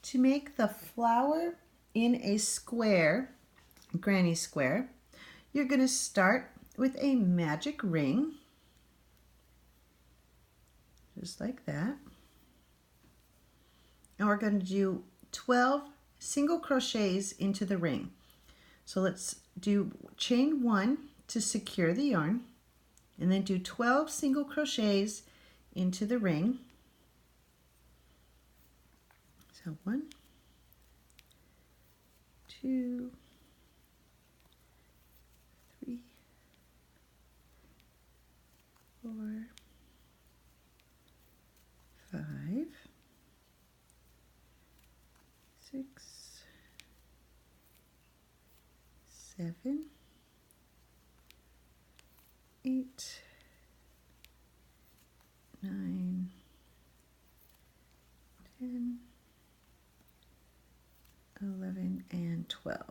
To make the flower in a square, granny square, you're going to start with a magic ring, just like that. And we're going to do 12 single crochets into the ring. So let's do chain 1 to secure the yarn, and then do 12 single crochets into the ring. So 1, 2, 3, 4, 5, 6, 7, 8, 9, 10, 11, and 12.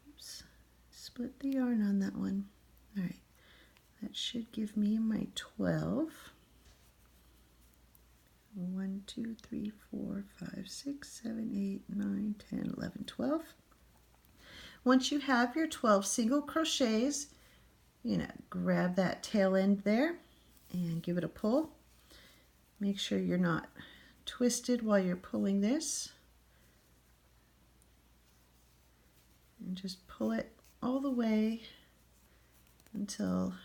Oops, split the yarn on that one. All right, that should give me my 12. 1, 2, 3, 4, 5, 6, 7, 8, 9, 10, 11, 12. Once you have your 12 single crochets, grab that tail end there and give it a pull. Make sure you're not twisted while you're pulling this. And just pull it all the way until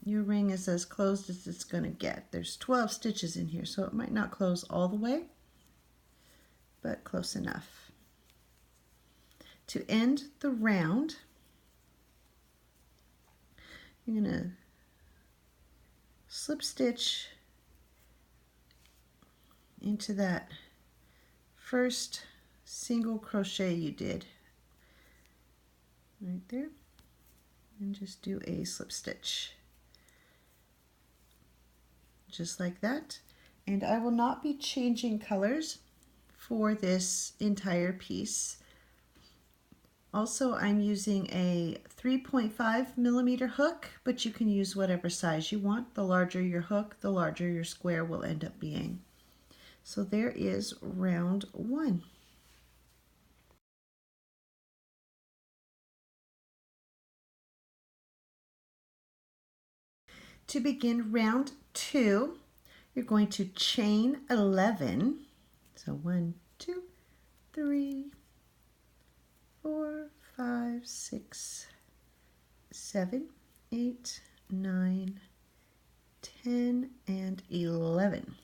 your ring is as closed as it's going to get. There's 12 stitches in here, so it might not close all the way, but close enough. To end the round, you're going to slip stitch into that first single crochet you did right there, and just do a slip stitch just like that. And I will not be changing colors for this entire piece. Also, I'm using a 3.5 millimeter hook, but you can use whatever size you want. The larger your hook, the larger your square will end up being. So there is round 1. To begin round 2, you're going to chain 11. So 1, 2, 3, 4, 5, 6, 7, 8, 9, 10, and 11.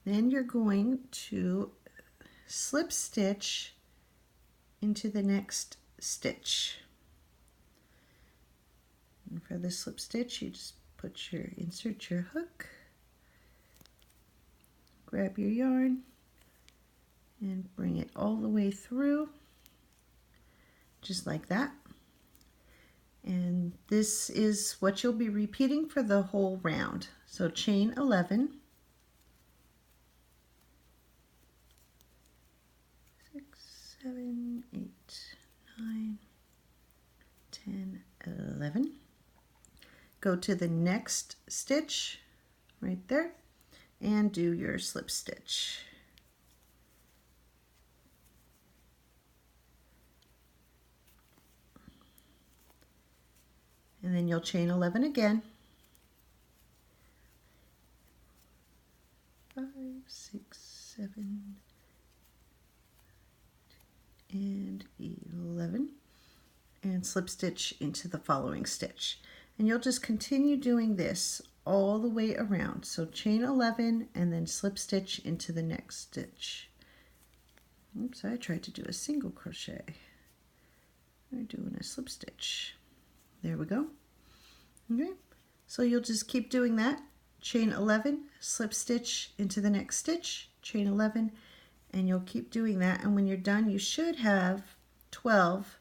Then you're going to slip stitch into the next stitch. And for the slip stitch, you just insert your hook, grab your yarn, and bring it all the way through, just like that. And this is what you'll be repeating for the whole round. So chain 11, 6, 7, 8, 9, 10, 11. Go to the next stitch right there and do your slip stitch. And then you'll chain 11 again. 5, 6, 7, and 11. And slip stitch into the following stitch. And you'll just continue doing this all the way around. So chain 11 and then slip stitch into the next stitch. Oops, I tried to do a single crochet. I'm doing a slip stitch. There we go. Okay, so you'll just keep doing that. Chain 11, slip stitch into the next stitch, chain 11, and you'll keep doing that. And when you're done, you should have 12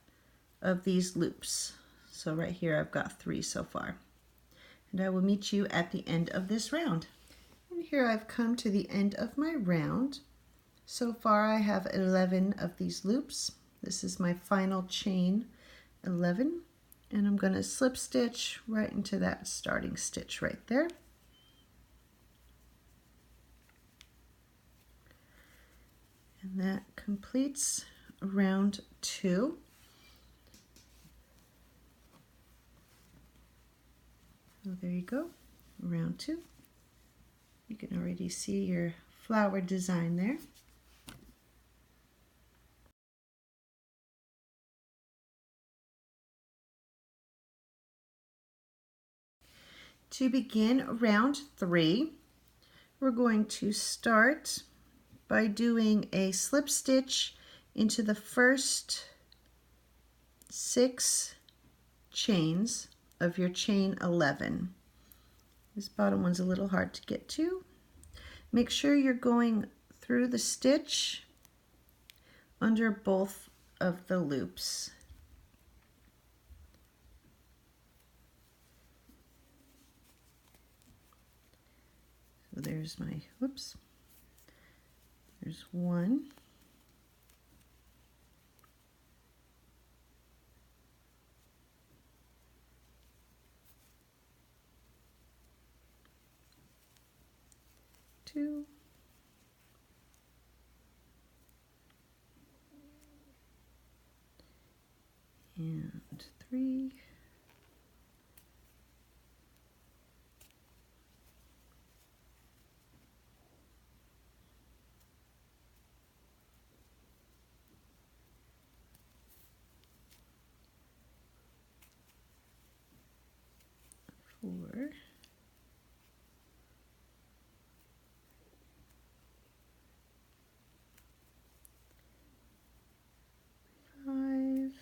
of these loops. So right here I've got 3 so far. And I will meet you at the end of this round. And here I've come to the end of my round. So far I have 11 of these loops. This is my final chain 11. And I'm going to slip stitch right into that starting stitch right there. And that completes round 2. So there you go, round 2. You can already see your flower design there. To begin round 3, we're going to start by doing a slip stitch into the first 6 chains of your chain 11. This bottom one's a little hard to get to. Make sure you're going through the stitch under both of the loops. So there's my, whoops, there's 1. 2. And 3. 4. 5.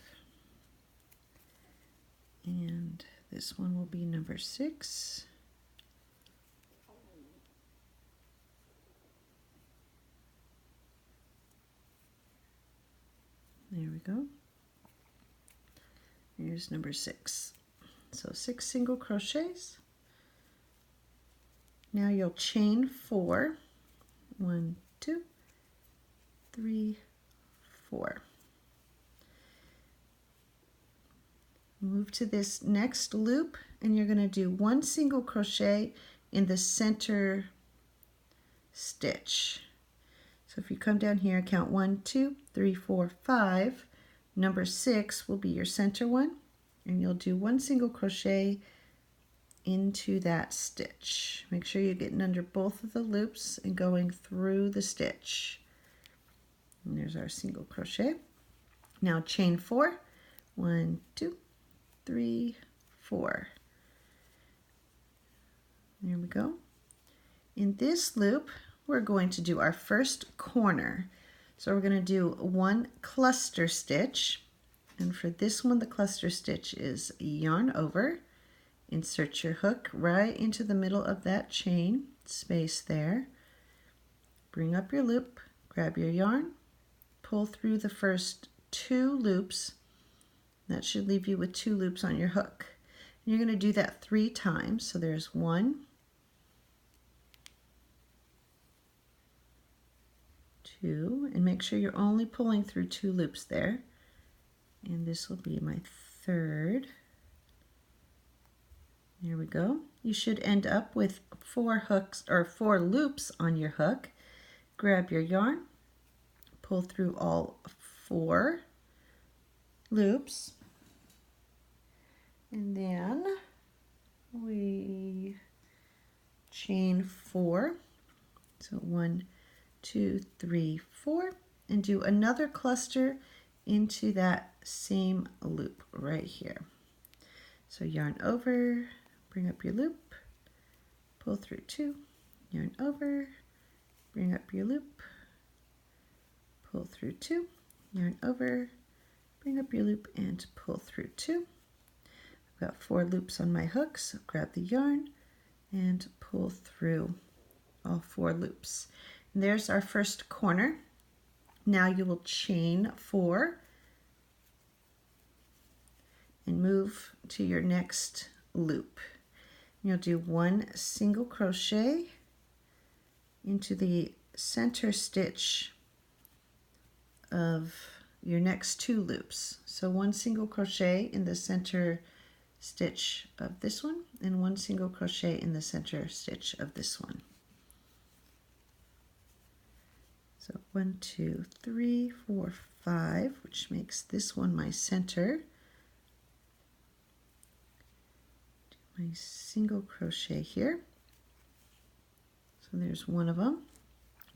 And this one will be number 6. There we go. Here's number 6. So 6 single crochets. Now you'll chain 4. 1, 2, 3, 4. Move to this next loop and you're going to do 1 single crochet in the center stitch. So if you come down here, count 1, 2, 3, 4, 5. Number 6 will be your center one, and you'll do 1 single crochet into that stitch. Make sure you're getting under both of the loops and going through the stitch. And there's our single crochet. Now chain 4. 1, 2, 3, 4. There we go. In this loop, we're going to do our first corner. So we're going to do 1 cluster stitch. And for this one, the cluster stitch is yarn over. Insert your hook right into the middle of that chain space there. Bring up your loop, grab your yarn, pull through the first 2 loops. That should leave you with 2 loops on your hook. And you're going to do that 3 times. So there's 1, 2, and make sure you're only pulling through 2 loops there. And this will be my 3rd. There we go. You should end up with 4 hooks or 4 loops on your hook. Grab your yarn, pull through all 4 loops, and then we chain 4. So 1, 2, 3, 4, and do another cluster into that same loop right here. So yarn over, bring up your loop, pull through 2, yarn over, bring up your loop, pull through 2, yarn over, bring up your loop, and pull through 2. I've got 4 loops on my hook, so grab the yarn and pull through all 4 loops. And there's our first corner. Now you will chain 4 and move to your next loop. You'll do 1 single crochet into the center stitch of your next 2 loops. So 1 single crochet in the center stitch of this one, and 1 single crochet in the center stitch of this one. So 1, 2, 3, 4, 5, which makes this one my center. Do my single crochet here. So there's one of them.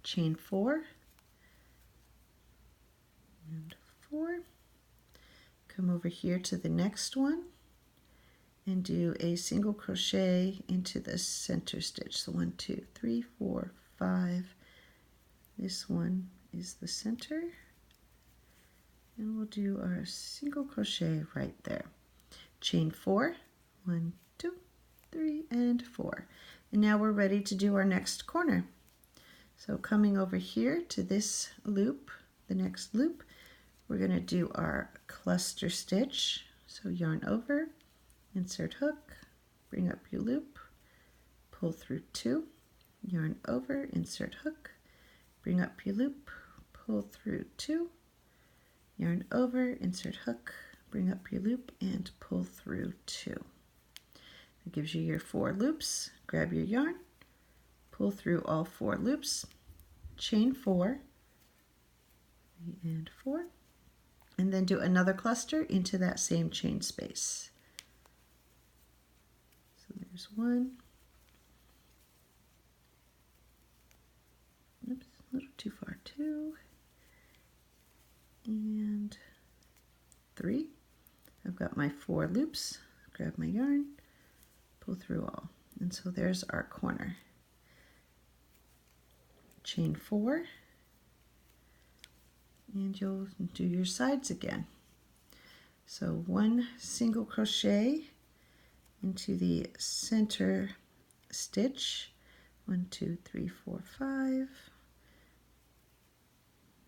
Chain 4 and 4. Come over here to the next one and do a single crochet into the center stitch. So 1, 2, 3, 4, 5. This one is the center, and we'll do our single crochet right there. Chain 4, 1, 2, 3, and 4. And now we're ready to do our next corner. So coming over here to this loop, the next loop, we're going to do our cluster stitch. So yarn over, insert hook, bring up your loop, pull through 2, yarn over, insert hook, bring up your loop, pull through 2, yarn over, insert hook, bring up your loop, and pull through 2. That gives you your 4 loops. Grab your yarn, pull through all 4 loops, chain 4, 3 and 4, and then do another cluster into that same chain space. So there's 1. Oops, a little too far, 2 and 3. I've got my 4 loops. Grab my yarn, pull through all, and so there's our corner. Chain 4, and you'll do your sides again. So 1 single crochet into the center stitch. 1, 2, 3, 4, 5.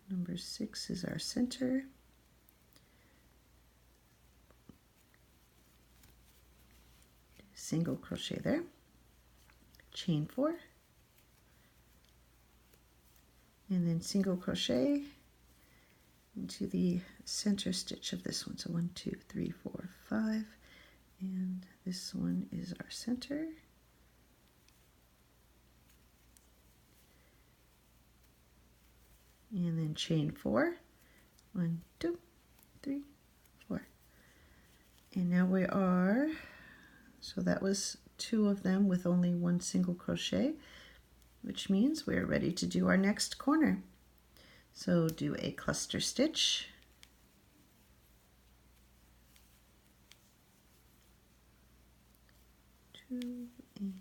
Number 6 is our center. Single crochet there. Chain 4. And then single crochet into the center stitch of this one. So 1, 2, 3, 4, 5. And this one is our center. And then chain 4, 1, 2, 3, 4. And now we are, so that was 2 of them with only 1 single crochet, which means we're ready to do our next corner. So do a cluster stitch, two and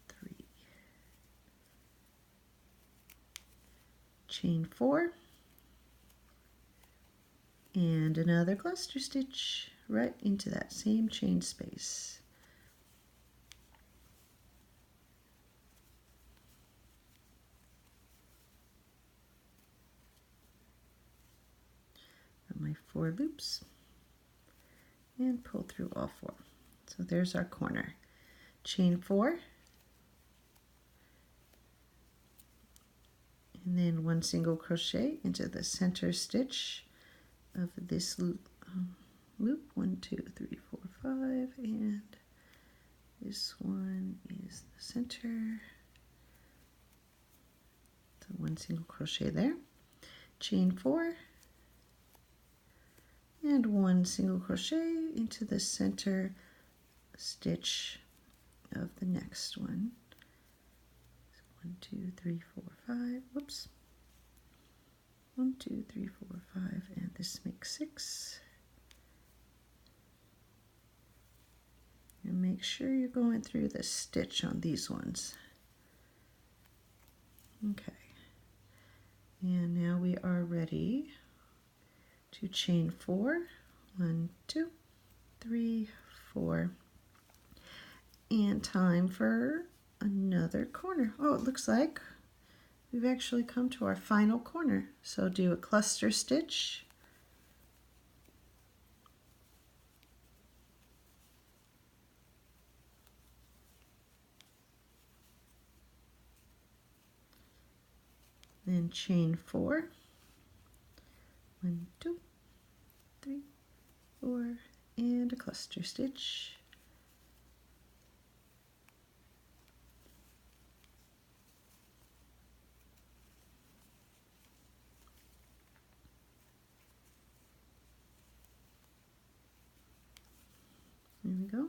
3. Chain 4 and another cluster stitch right into that same chain space. Got my 4 loops and pull through all 4. So there's our corner. Chain 4 and then 1 single crochet into the center stitch of this loop. 1, 2, 3, 4, 5, and this one is the center. So 1 single crochet there. Chain 4 and 1 single crochet into the center stitch of the next one. 1, 2, 3, 4, 5. Whoops. 1, 2, 3, 4, 5, and this makes 6. And make sure you're going through the stitch on these ones. Okay. And now we are ready to chain 4. 1, 2, 3, 4. And time for another corner. Oh, it looks like we've actually come to our final corner. So do a cluster stitch, then chain 4, 1, 2, 3, 4, and a cluster stitch. There we go.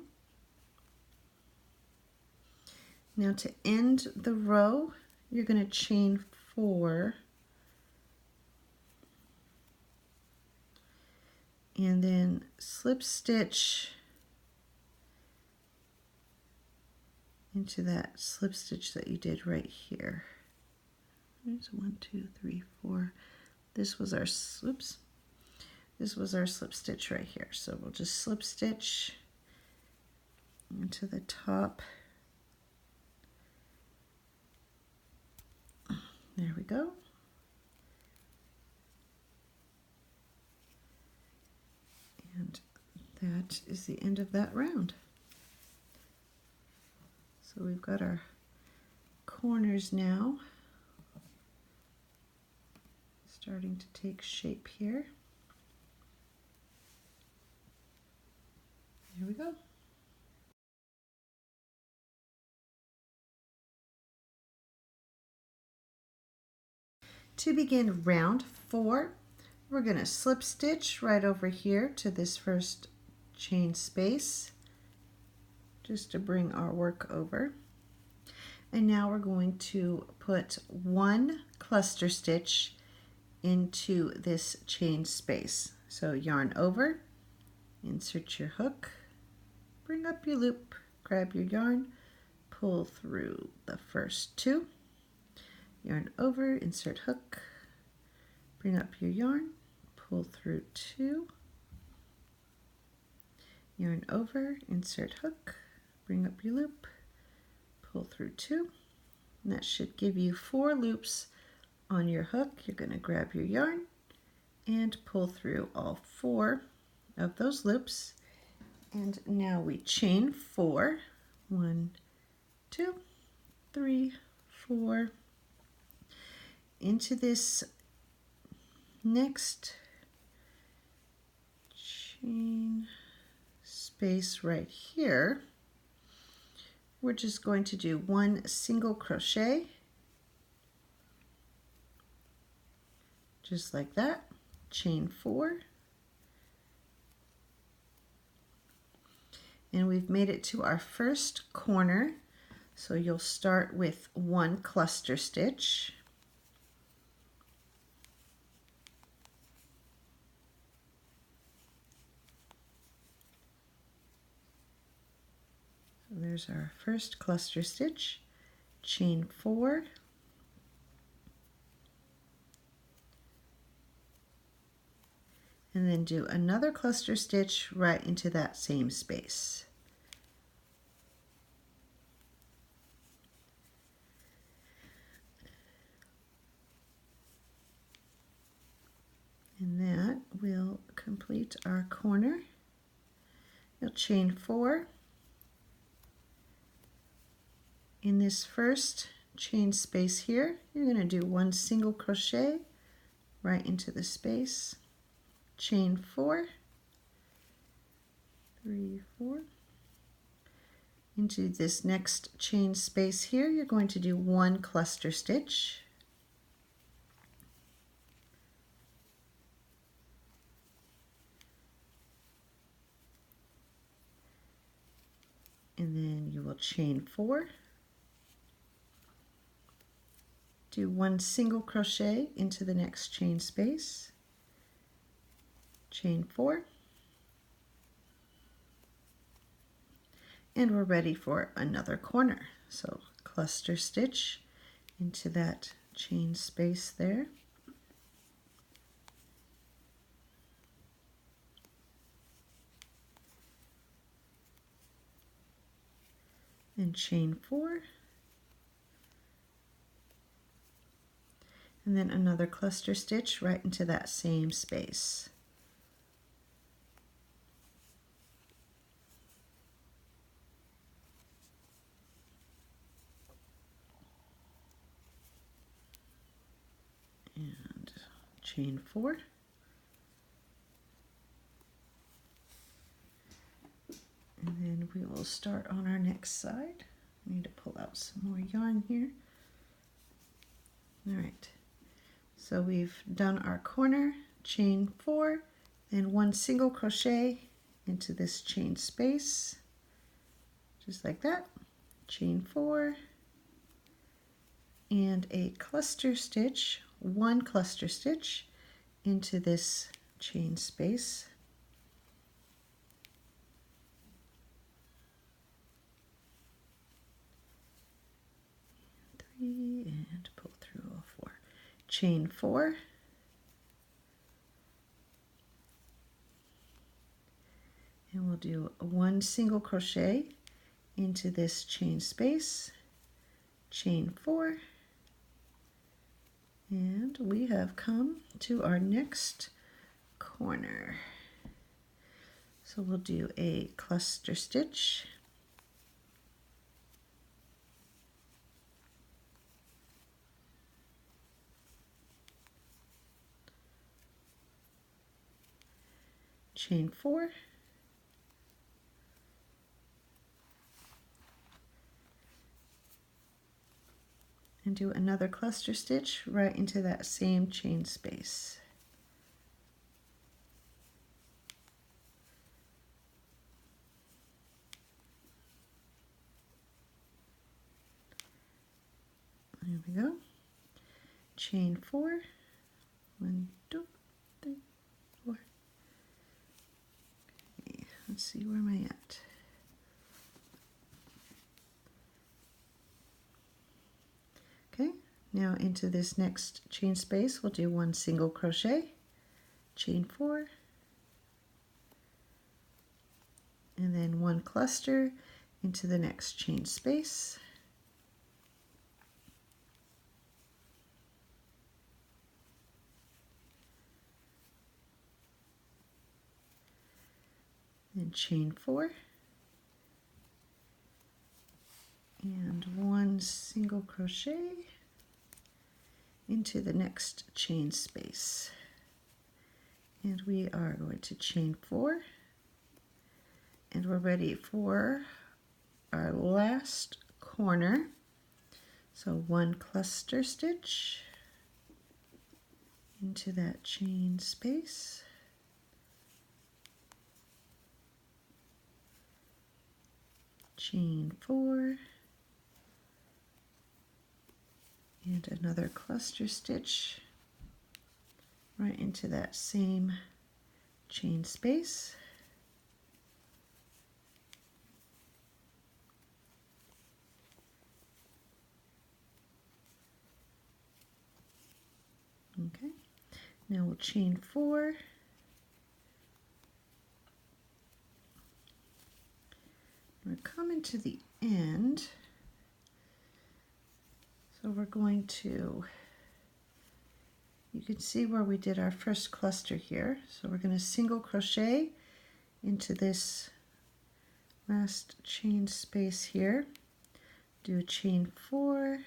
Now to end the row, you're going to chain 4 and then slip stitch into that slip stitch that you did right here. There's 1, 2, 3, 4. This was our oops. This was our slip stitch right here. So we'll just slip stitch into the top. There we go. And that is the end of that round. So we've got our corners now starting to take shape here. There we go. To begin round 4, we're going to slip stitch right over here to this first chain space just to bring our work over. And now we're going to put 1 cluster stitch into this chain space. So yarn over, insert your hook, bring up your loop, grab your yarn, pull through the first 2, yarn over, insert hook, bring up your yarn, pull through 2, yarn over, insert hook, bring up your loop, pull through 2, and that should give you 4 loops on your hook. You're going to grab your yarn and pull through all 4 of those loops. And now we chain 4. 1, 2, 3, 4. Into this next chain space right here, we're just going to do 1 single crochet, just like that, chain 4, and we've made it to our first corner. So you'll start with 1 cluster stitch, so there's our first cluster stitch, chain 4, and then do another cluster stitch right into that same space. And that will complete our corner. You'll chain 4. In this first chain space here, you're going to do 1 single crochet right into the space, chain 4, 3, 4. Into this next chain space here, you're going to do 1 cluster stitch, and then you will chain 4, do 1 single crochet into the next chain space, chain 4, and we're ready for another corner. So cluster stitch into that chain space there, and chain 4, and then another cluster stitch right into that same space. And chain 4. And then we will start on our next side. I need to pull out some more yarn here. All right, so we've done our corner, chain 4, then 1 single crochet into this chain space, just like that, chain 4, and a cluster stitch, 1 cluster stitch into this chain space. And pull through all 4. Chain 4, and we'll do 1 single crochet into this chain space, chain 4, and we have come to our next corner. So we'll do a cluster stitch, chain 4, and do another cluster stitch right into that same chain space. There we go. Chain 4, 1, 2, 3, 4. Okay, let's see, where am I at? Okay, now into this next chain space, we'll do 1 single crochet, chain 4, and then 1 cluster into the next chain space. Then chain 4, and 1 single crochet into the next chain space. And we are going to chain 4, and we're ready for our last corner. So 1 cluster stitch into that chain space, chain 4, and another cluster stitch right into that same chain space. Okay, now we'll chain 4, we're coming to the end, so we're going to, you can see where we did our first cluster here, so we're going to single crochet into this last chain space here, do a chain 4,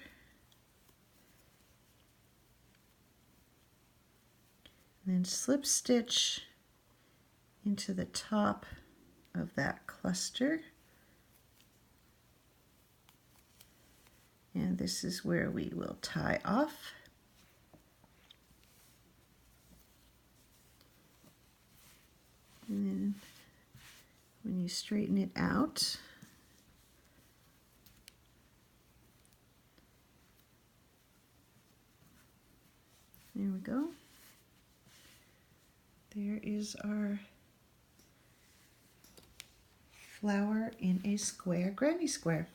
and then slip stitch into the top of that cluster. And this is where we will tie off. And then when you straighten it out, there we go. There is our flower in a square granny square.